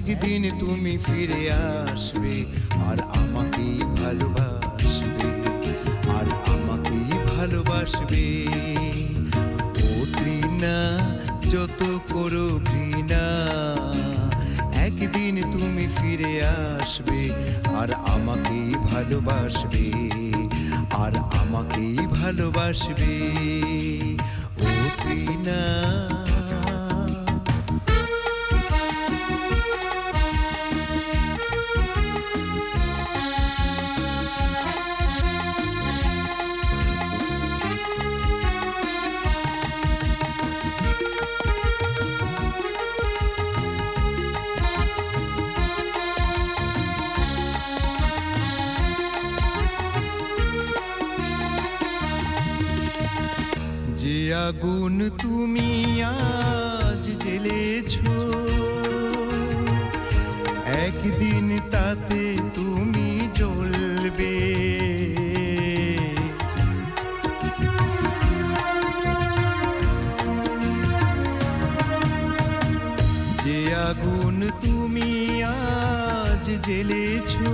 একদিন তুমি ফিরে আসবে আর আমাকেই ভালোবাসবে, আর আমাকেই ভালোবাসবে। ও তৃষ্ণা যত করো ঘৃণা, একদিন তুমি ফিরে আসবে আর আমাকেই ভালোবাসবে, আর আমাকেই ভালোবাসবে। ও তৃষ্ণা। যে আগুন তুমি আজ জ্বেলেছো, একদিন তাতে তুমি জ্বলবে। যে আগুন তুমি আজ জ্বেলেছো,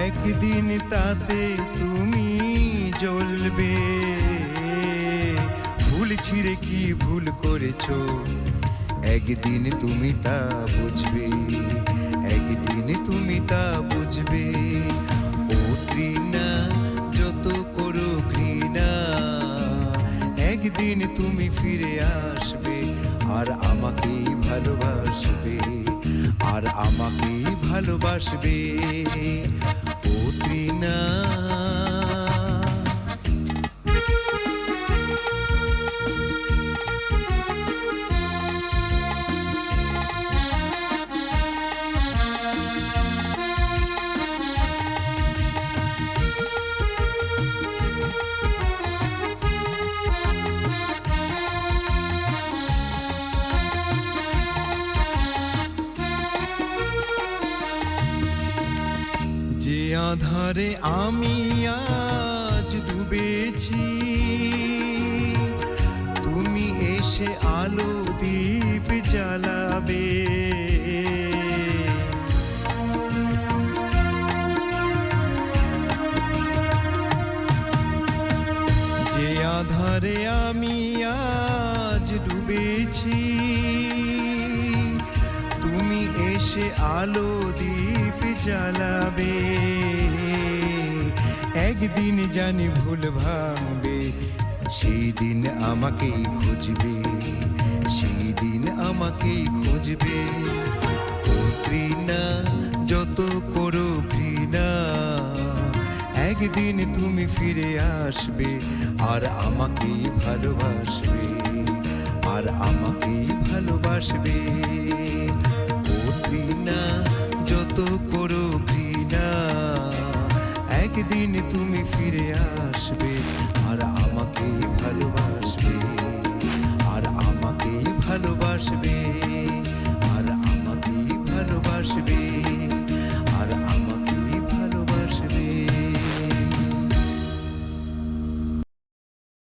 একদিন তাতে তুমি জ্বলবে। ভুল ছিঁড়ে কি ভুল করেছো, একদিন তুমি তা বুঝবে, একদিন তুমি তা বুঝবে। ও তৃষ্ণা যত করো ঘৃণা, একদিন তুমি ফিরে আসবে আর আমাকেই ভালোবাসবে, আর আমাকেই ভালোবাসবে। ও তৃষ্ণা। যে আঁধারে আমি আজ ডুবেছি, তুমি এসে আলো দীপ জ্বালাবে। যে আঁধারে আমি আজ ডুবেছি, তুমি এসে আলো দীপ জ্বালাবে। একদিন জানি ভুল ভাঙবে, সেই দিন আমাকেই খুঁজবে, সেই দিন আমাকেই খুঁজবে। ও তৃষ্ণা যত করো ঘৃণা, একদিন তুমি ফিরে আসবে আর আমাকেই ভালোবাসবে, আর আমাকেই ভালোবাসবে।